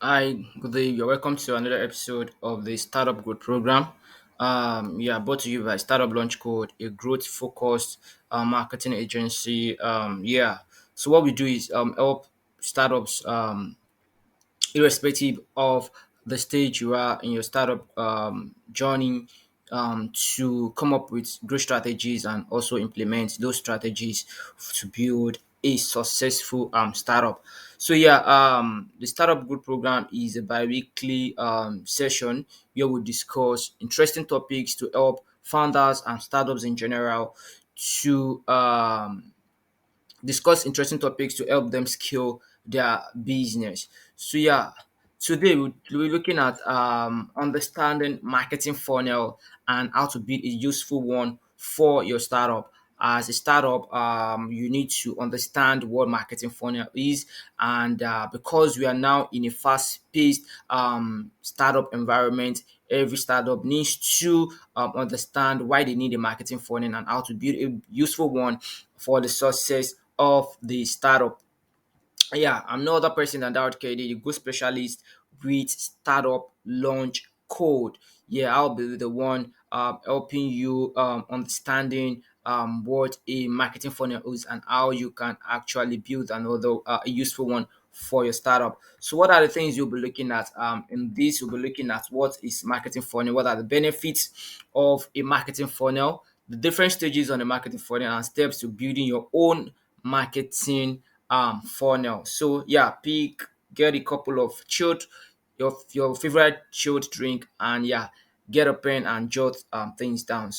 Hi, good day. You're welcome to another episode of the Startup Growth Program. Brought to you by Startup Launch Code, a growth-focused marketing agency. So what we do is help startups irrespective of the stage you are in your startup journey, to come up with growth strategies and also implement those strategies to build a successful startup. The Startup Good Program is a bi-weekly session where we discuss interesting topics to help founders and startups in general to discuss interesting topics to help them scale their business. Today we're looking at understanding marketing funnel and how to build a useful one for your startup. As a startup, you need to understand what marketing funnel is, and because we are now in a fast-paced startup environment, every startup needs to understand why they need a marketing funnel and how to build a useful one for the success of the startup. I'm no other person than Darrell KD, the good specialist with Startup Launch Code. I'll be the one helping you understanding what a marketing funnel is and how you can actually build another a useful one for your startup. So, what are the things you'll be looking at? In this, you'll be looking at what is marketing funnel, what are the benefits of a marketing funnel, the different stages on the marketing funnel, and steps to building your own marketing funnel. Get a couple of chilled your favorite chilled drink, and get a pen and jot things down.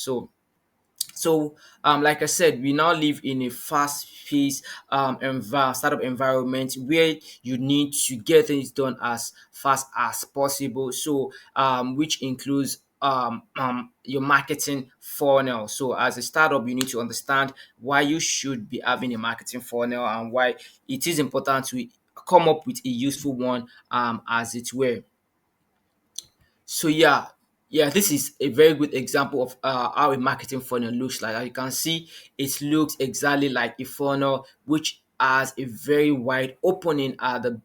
Like I said, we now live in a fast-paced startup environment where you need to get things done as fast as possible. Which includes your marketing funnel. So, as a startup, you need to understand why you should be having a marketing funnel and why it is important to come up with a useful one, as it were. This is a very good example of how a marketing funnel looks like. As you can see, it looks exactly like a funnel which has a very wide opening at the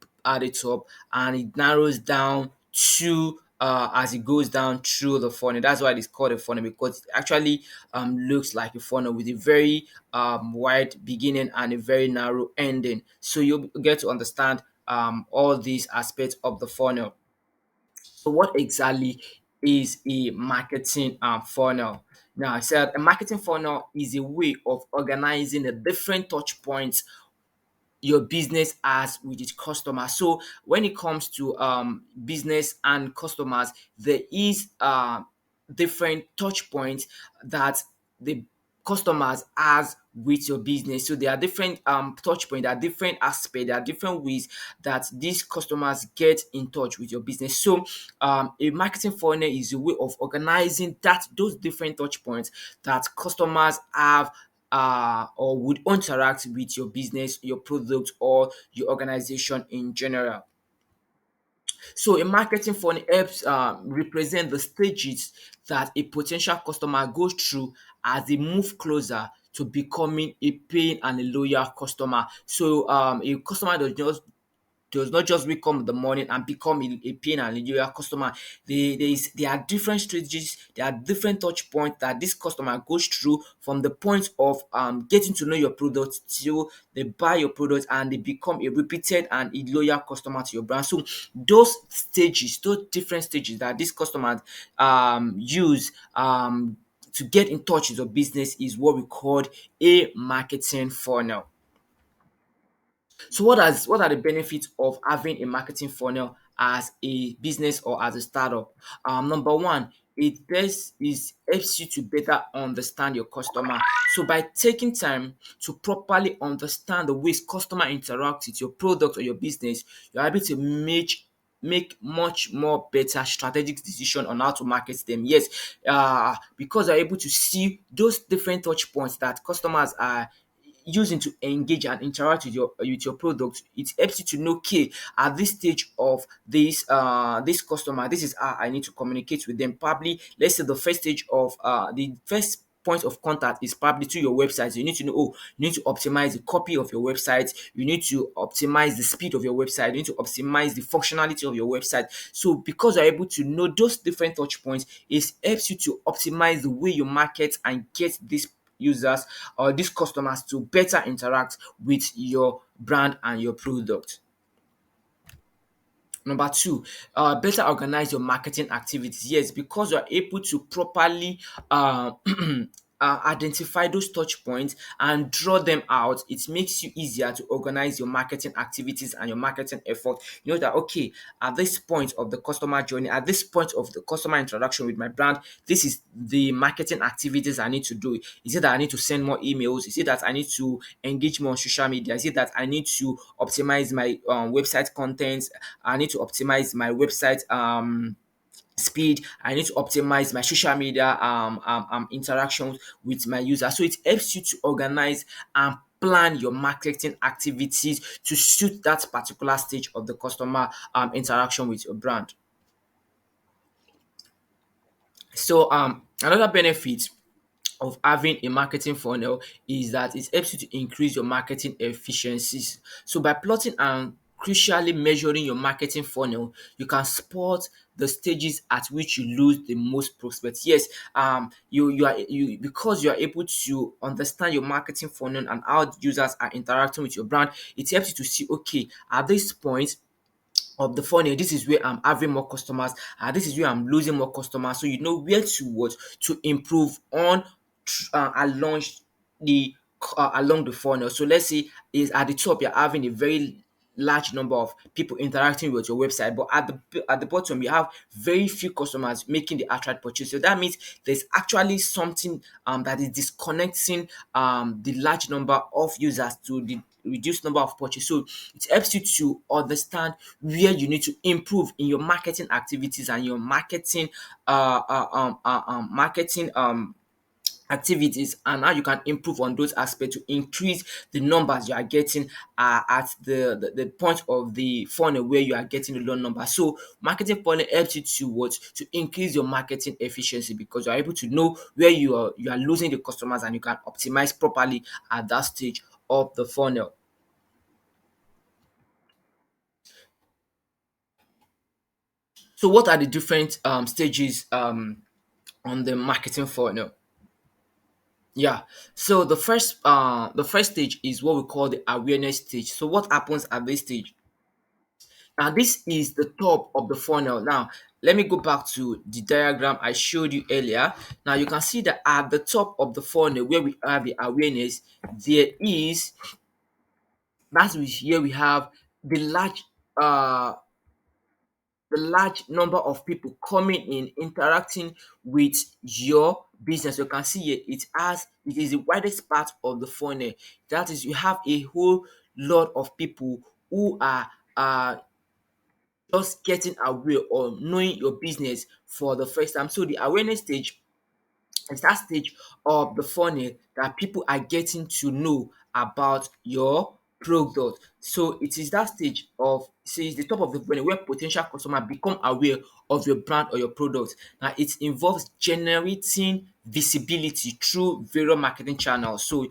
top, and it narrows down to as it goes down through the funnel. That's why it's called a funnel, because it actually looks like a funnel with a very wide beginning and a very narrow ending. So you get to understand all these aspects of the funnel. So, what exactly is a marketing funnel? Now, I said a marketing funnel is a way of organizing the different touch points your business has with its customers. So, when it comes to business and customers, there is different touch points that the customers has with your business. So there are different touch points, there are different aspects, there are different ways that these customers get in touch with your business. So a marketing funnel is a way of organizing those different touch points that customers have or would interact with your business, your product, or your organization in general. So a marketing funnel helps represent the stages that a potential customer goes through as they move closer to becoming a paying and a loyal customer. So a customer does not just wake up in the morning and become a paying and loyal customer. There are different strategies, there are different touch points that this customer goes through from the point of getting to know your product till they buy your product and they become a repeated and a loyal customer to your brand. So those different stages that this customer use to get in touch with your business is what we call a marketing funnel. So what are the benefits of having a marketing funnel as a business or as a startup? Number one, it helps you to better understand your customer. So by taking time to properly understand the ways customer interact with your product or your business, you're able to make much more better strategic decision on how to market them. Yes, because you're able to see those different touch points that customers are using to engage and interact with your product. It helps you to know, okay, at this stage of this customer, this is how I need to communicate with them. Probably let's say the first stage of the first point of contact is probably to your website. You need to know, oh, you need to optimize the copy of your website, you need to optimize the speed of your website, you need to optimize the functionality of your website. So because you're able to know those different touch points, it helps you to optimize the way you market and get these users or these customers to better interact with your brand and your product. Number two, better organize your marketing activities. Yes, because you're able to properly identify those touch points and draw them out, it makes you easier to organize your marketing activities and your marketing effort. You know that, okay, at this point of the customer journey, at this point of the customer interaction with my brand, this is the marketing activities I need to do. Is it that I need to send more emails? Is it that I need to engage more on social media? Is it that I need to optimize my website content? I need to optimize my website speed. I need to optimize my social media interactions with my users. So it helps you to organize and plan your marketing activities to suit that particular stage of the customer interaction with your brand. So another benefit of having a marketing funnel is that it helps you to increase your marketing efficiencies. So by plotting and crucially measuring your marketing funnel, you can spot the stages at which you lose the most prospects. Yes, you because you are able to understand your marketing funnel and how the users are interacting with your brand, it helps you to see, okay, at this point of the funnel, this is where I'm having more customers, this is where I'm losing more customers. So you know where to what to improve on along along the funnel. So let's say is at the top you're having a very large number of people interacting with your website, but at the bottom you have very few customers making the outright purchase. So that means there's actually something that is disconnecting the large number of users to the reduced number of purchase. So it helps you to understand where you need to improve in your marketing activities and your marketing activities, and how you can improve on those aspects to increase the numbers you are getting at the point of the funnel where you are getting the low number. So marketing funnel helps you to what to increase your marketing efficiency, because you are able to know where you are losing the customers and you can optimize properly at that stage of the funnel. So what are the different stages on the marketing funnel? Yeah. So the first stage is what we call the awareness stage. So what happens at this stage? Now this is the top of the funnel. Now let me go back to the diagram I showed you earlier. Now you can see that at the top of the funnel where we have the awareness, there is here we have the uh large number of people coming in, interacting with your business. You can see here it is the widest part of the funnel. That is, you have a whole lot of people who are just getting aware or knowing your business for the first time. So the awareness stage, it's that stage of the funnel that people are getting to know about your product. So it is that stage of, so it's the top of the funnel where potential customer become aware of your brand or your product. Now it involves generating visibility through various marketing channels. So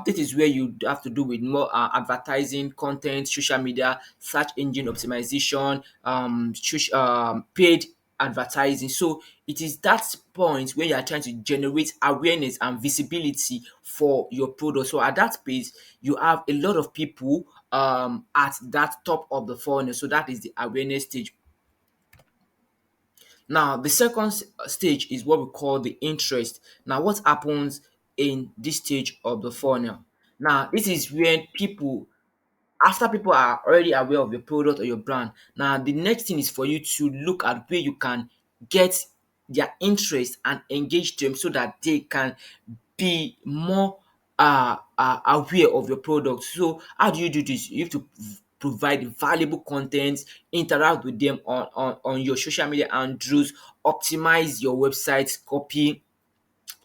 this is where you have to do with more advertising, content, social media, search engine optimization, paid advertising. So it is that point where you are trying to generate awareness and visibility for your product. So at that space, you have a lot of people at that top of the funnel. So that is the awareness stage. Now, the second stage is what we call the interest. Now, what happens in this stage of the funnel? Now, this is when people, after people are already aware of your product or your brand, now the next thing is for you to look at where you can get their interest and engage them so that they can be more aware of your product. So how do you do this? You have to provide valuable content, interact with them on your social media handles, optimize your website copy,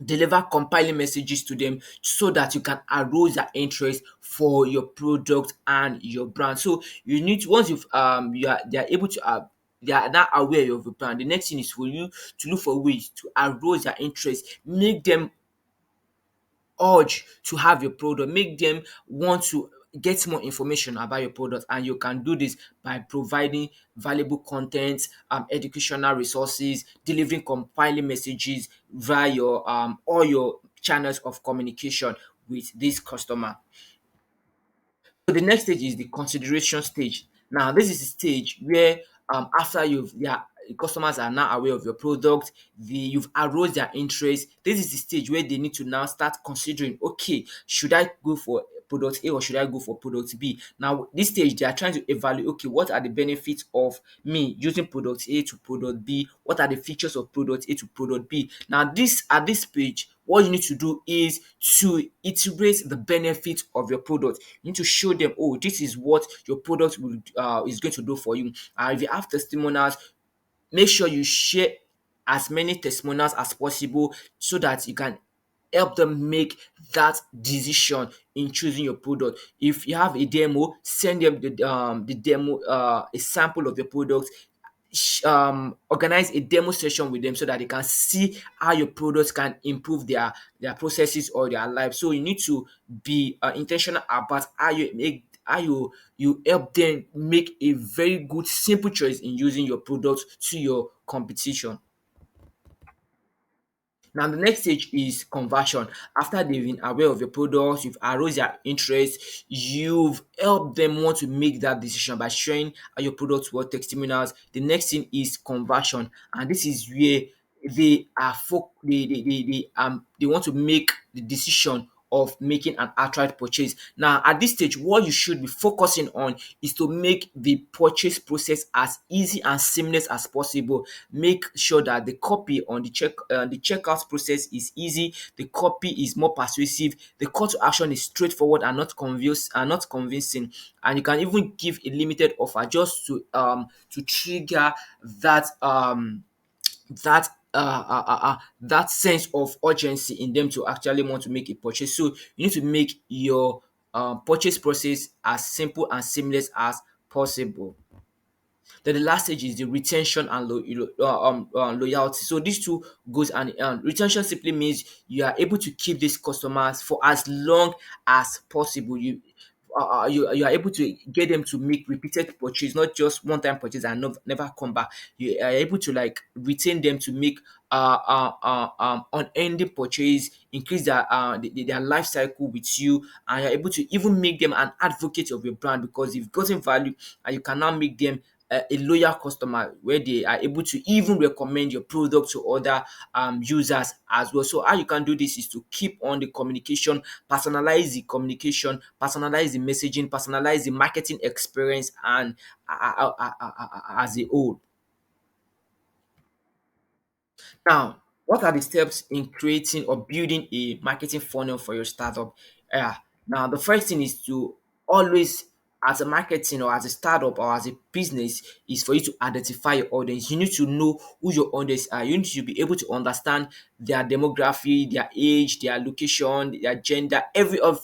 deliver compiling messages to them so that you can arouse their interest for your product and your brand. So you need to, once they are able to they are now aware of your brand. The next thing is for you to look for ways to arouse their interest, make them urge to have your product, make them want to get more information about your product. And you can do this by providing valuable content, educational resources, delivering compiling messages via your all your channels of communication with this customer. So the next stage is the consideration stage. Now, this is the stage where after the customers are now aware of your product, you've aroused their interest. This is the stage where they need to now start considering, okay, should I go for product A or should I go for product B? Now, this stage they are trying to evaluate, okay, what are the benefits of me using product A to product B? What are the features of product A to product B? Now, this at this page, what you need to do is to iterate the benefit of your product. You need to show them, oh, this is what your product will is going to do for you. And if you have testimonials, make sure you share as many testimonials as possible so that you can help them make that decision in choosing your product. If you have a demo, send them the demo, a sample of your product. Organize a demo session with them so that they can see how your products can improve their processes or their life. So you need to be intentional about how you make how you help them make a very good simple choice in using your product to your competition. Now, the next stage is conversion. After they've been aware of your products, you've aroused their interest, you've helped them want to make that decision by sharing how your products were testimonials. The next thing is conversion, and this is where they want to make the decision of making an outright purchase. Now, at this stage, what you should be focusing on is to make the purchase process as easy and seamless as possible. Make sure that the copy on the checkout process is easy, the copy is more persuasive, the call to action is straightforward and not convincing, and you can even give a limited offer just to trigger that that that sense of urgency in them to actually want to make a purchase. So you need to make your purchase process as simple and seamless as possible. Then the last stage is the retention and loyalty. So these two goes and retention simply means you are able to keep these customers for as long as possible. You are able to get them to make repeated purchase, not just one time purchase and never come back. You are able to like retain them to make unending purchase, increase their life cycle with you, and you're able to even make them an advocate of your brand because you've gotten value and you can now make them a loyal customer where they are able to even recommend your product to other users as well. So how you can do this is to keep on the communication, personalize the communication, personalize the messaging, personalize the marketing experience, and as a whole. Now, what are the steps in creating or building a marketing funnel for your startup? Yeah. Now, the first thing is to always, as a marketing or as a startup or as a business, is for you to identify your audience. You need to know who your audience are. You need to be able to understand their demography, their age, their location, their gender, every of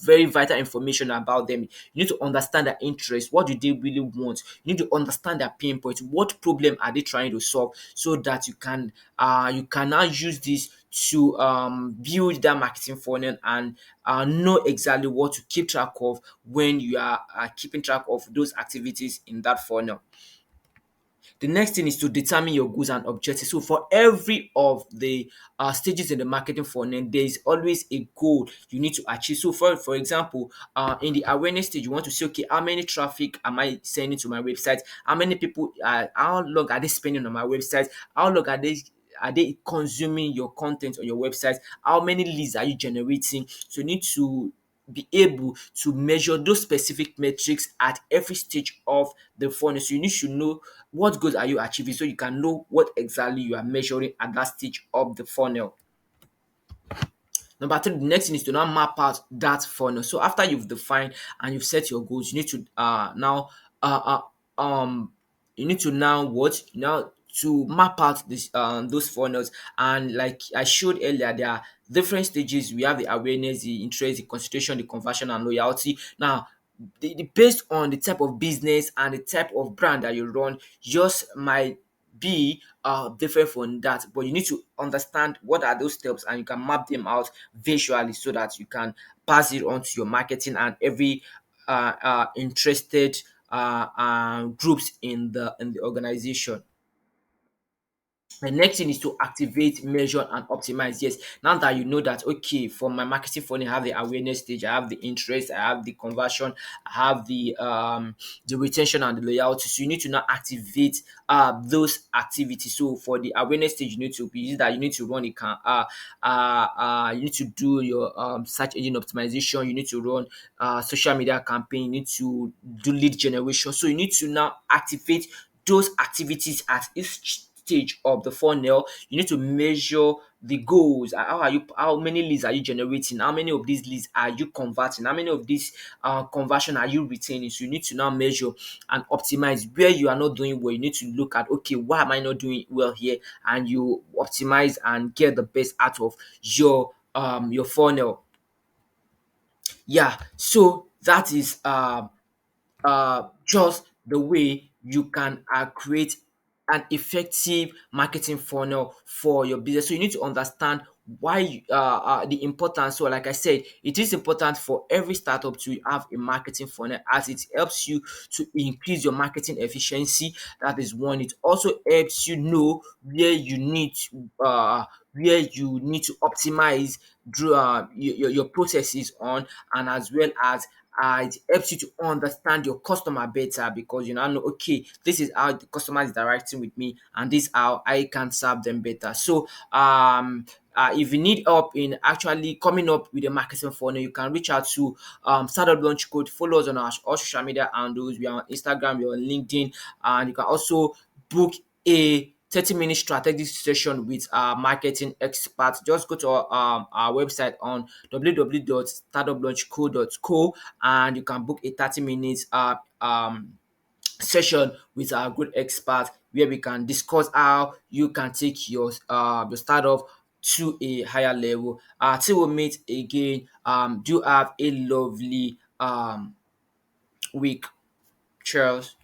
very vital information about them. You need to understand their interests. What do they really want? You need to understand their pain points. What problem are they trying to solve so that you can now use this to build that marketing funnel and know exactly what to keep track of when you are keeping track of those activities in that funnel. The next thing is to determine your goals and objectives. So for every of the stages in the marketing funnel, there is always a goal you need to achieve. So for example, in the awareness stage, you want to say, okay, how many traffic am I sending to my website? How many people? How long are they spending on my website? How long are they consuming your content on your website? How many leads are you generating? So you need to be able to measure those specific metrics at every stage of the funnel. So you need to know what goals are you achieving so you can know what exactly you are measuring at that stage of the funnel. Number three, the next thing is to now map out that funnel. So after you've defined and you've set your goals, you need to now you need to now what now to map out this those funnels. And like I showed earlier, there are different stages. We have the awareness, the interest, the consideration, the conversion, and loyalty. Now, based on the type of business and the type of brand that you run, yours might be different from that, but you need to understand what are those steps and you can map them out visually so that you can pass it on to your marketing and every interested groups in the organization. The next thing is to activate, measure, and optimize. Yes, now that you know that, okay, for my marketing funnel, I have the awareness stage, I have the interest, I have the conversion, I have the retention and the loyalty. So you need to now activate those activities. So for the awareness stage, you need to be that you need to run you need to do your search engine optimization, you need to run social media campaign, you need to do lead generation. So you need to now activate those activities at each stage of the funnel. You need to measure the goals. How many leads are you generating? How many of these leads are you converting? How many of these conversion are you retaining? So you need to now measure and optimize where you are not doing well. You need to look at, okay, why am I not doing well here? And you optimize and get the best out of your funnel. Yeah, so that is just the way you can create an effective marketing funnel for your business. So you need to understand why the importance. So, like I said, it is important for every startup to have a marketing funnel as it helps you to increase your marketing efficiency. That is one. It also helps you know where you need to optimize your processes on, and as well as it helps you to understand your customer better because you now know, okay, this is how the customer is interacting with me and this is how I can serve them better. So if you need help in actually coming up with a marketing funnel, you can reach out to Startup Launch Code. Follow us on our all social media handles. We are on Instagram, we are on LinkedIn, and you can also book a 30-minute strategic session with our marketing experts. Just go to our website on www.startuplaunchco.co and you can book a 30 minutes session with our good expert where we can discuss how you can take your startup to a higher level. Till we meet again, do have a lovely week. Cheers.